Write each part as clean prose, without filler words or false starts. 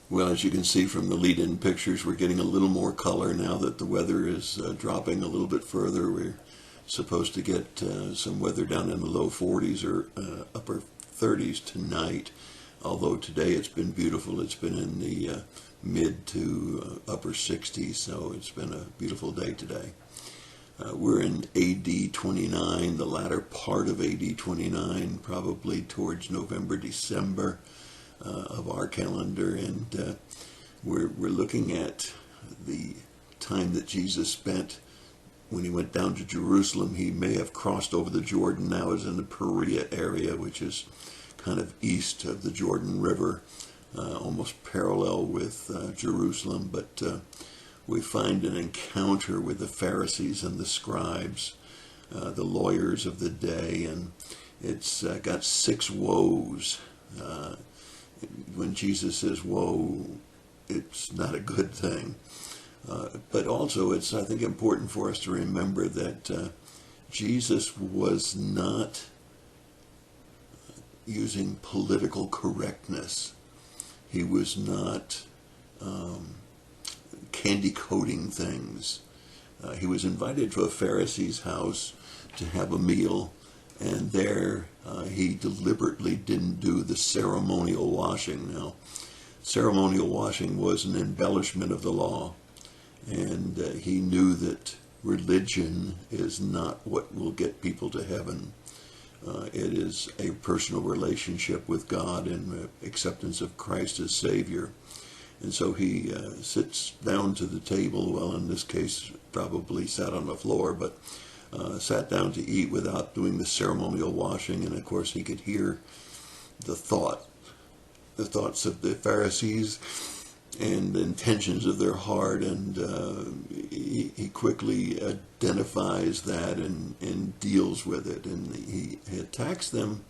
Well, as you can see from the lead-in pictures, we're getting a little more color now that the weather is dropping a little bit further. We're supposed to get some weather down in the low 40s or upper 30s tonight, although today it's been beautiful. It's been in the mid to upper 60s, so it's been a beautiful day today. We're in AD 29, the latter part of AD 29, probably towards November, December of our calendar, and we're looking at the time that Jesus spent when he went down to Jerusalem. He may have crossed over the Jordan, now is in the Perea area, which is kind of east of the Jordan River, almost parallel with Jerusalem, but we find an encounter with the Pharisees and the scribes, the lawyers of the day, and it's got 6 woes. When Jesus says woe, it's not a good thing. But also it's, I think, important for us to remember that Jesus was not using political correctness. He was not candy coating things. He was invited to a Pharisee's house to have a meal, and there he deliberately didn't do the ceremonial washing. Now, ceremonial washing was an embellishment of the law, and he knew that religion is not what will get people to heaven. It is a personal relationship with God and acceptance of Christ as Savior. And so he sits down to the table, well, in this case, probably sat on the floor, but sat down to eat without doing the ceremonial washing. And of course, he could hear the thoughts of the Pharisees and the intentions of their heart, and he quickly identifies that and deals with it. And he attacks them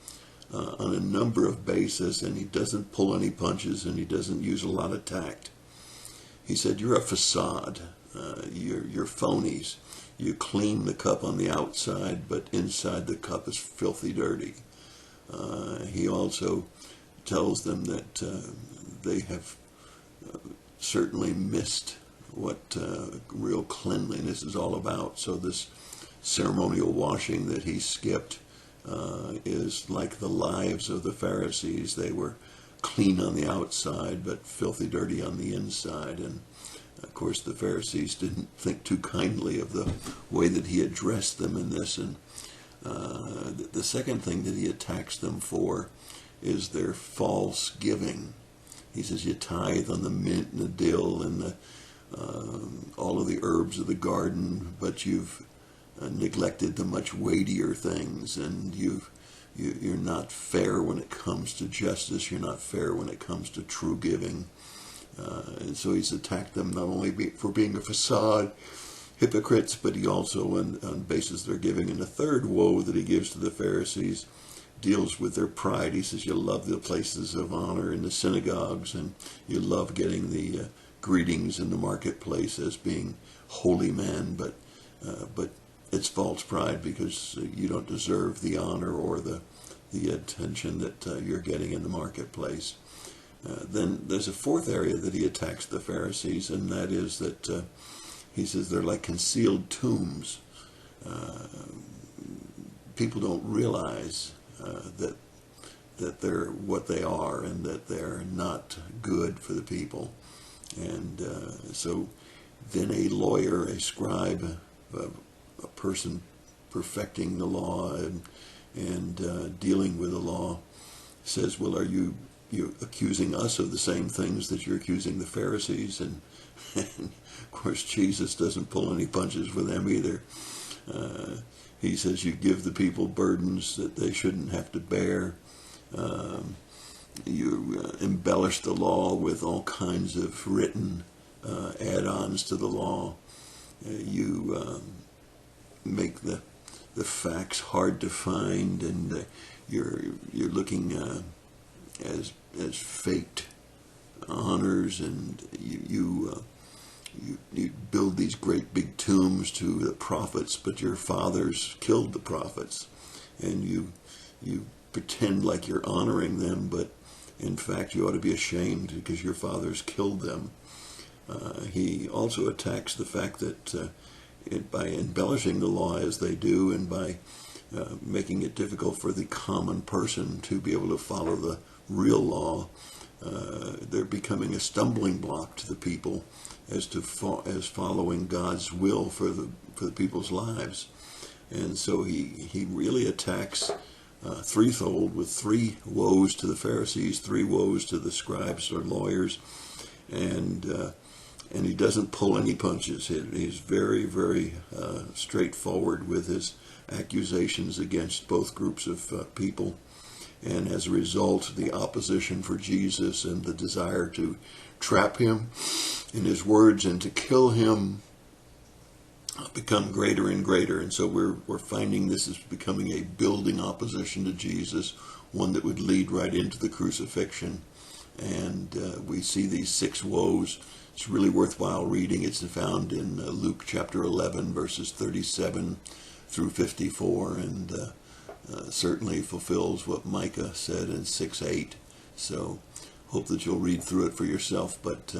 on a number of bases, and he doesn't pull any punches, and he doesn't use a lot of tact. He said, you're a facade. You're phonies. You clean the cup on the outside, but inside the cup is filthy dirty. He also tells them that they have certainly missed what real cleanliness is all about. So this ceremonial washing that he skipped is like the lives of the Pharisees. They were clean on the outside, but filthy dirty on the inside. And of course, the Pharisees didn't think too kindly of the way that he addressed them in this. And the second thing that he attacks them for is their false giving. He says, you tithe on the mint and the dill and all of the herbs of the garden, but you've neglected the much weightier things, and you're not fair when it comes to justice. You're not fair when it comes to true giving. And so he's attacked them not only for being a facade, hypocrites, but he also, on basis of their giving. And the third woe that he gives to the Pharisees deals with their pride. He says, you love the places of honor in the synagogues, and you love getting the greetings in the marketplace as being holy men, but it's false pride, because you don't deserve the honor or the attention that you're getting in the marketplace. Then there's a fourth area that he attacks the Pharisees, and that is that he says they're like concealed tombs. People don't realize that they're what they are, and that they're not good for the people. And so then a lawyer, a scribe, a person perfecting the law and dealing with the law, says, well, you're accusing us of the same things that you're accusing the Pharisees? And of course, Jesus doesn't pull any punches with them either. He says, you give the people burdens that they shouldn't have to bear. You embellish the law with all kinds of written add-ons to the law. You make the facts hard to find, and you're looking as faked honors, and you build these great big tombs to the prophets, but your fathers killed the prophets, and you pretend like you're honoring them, but In fact, you ought to be ashamed because your fathers killed them. He also attacks the fact that by embellishing the law as they do, and by making it difficult for the common person to be able to follow the real law, they're becoming a stumbling block to the people as following God's will for the people's lives. And so he really attacks threefold, with 3 woes to the Pharisees, 3 woes to the scribes or lawyers, and he doesn't pull any punches. He's very, very straightforward with his accusations against both groups of people. And as a result, the opposition for Jesus and the desire to trap him in his words and to kill him become greater and greater. And so we're finding this is becoming a building opposition to Jesus, one that would lead right into the crucifixion. And we see these 6 woes. It's really worthwhile reading. It's found in Luke chapter 11, verses 37 through 54, and certainly fulfills what Micah said in 6:8. So hope that you'll read through it for yourself. But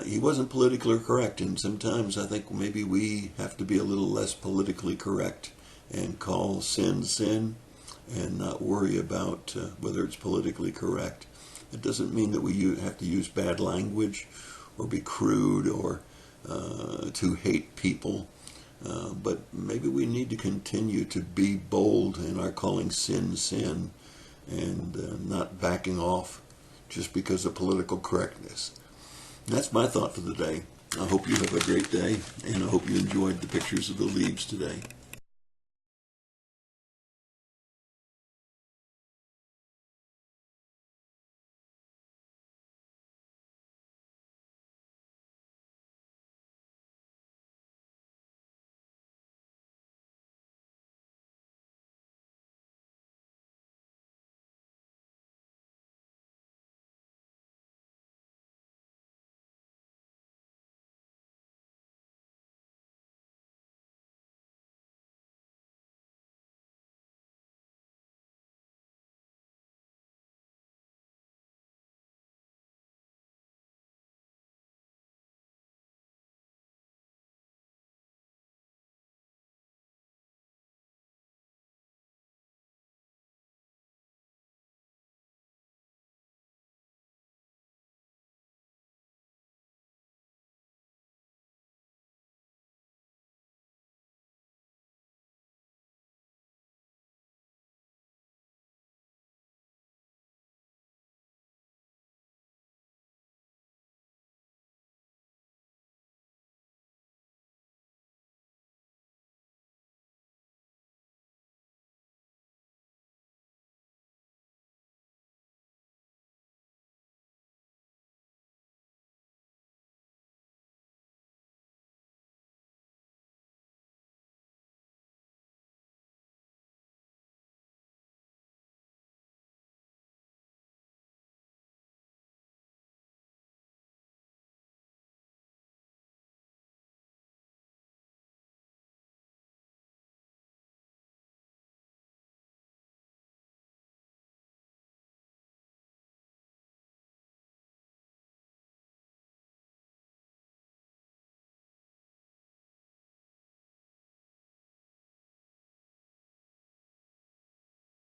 he wasn't politically correct, and sometimes I think maybe we have to be a little less politically correct and call sin sin and not worry about whether it's politically correct. It doesn't mean that we have to use bad language or be crude or to hate people. But maybe we need to continue to be bold in our calling sin sin, and not backing off just because of political correctness. That's my thought for the day. I hope you have a great day, and I hope you enjoyed the pictures of the leaves today.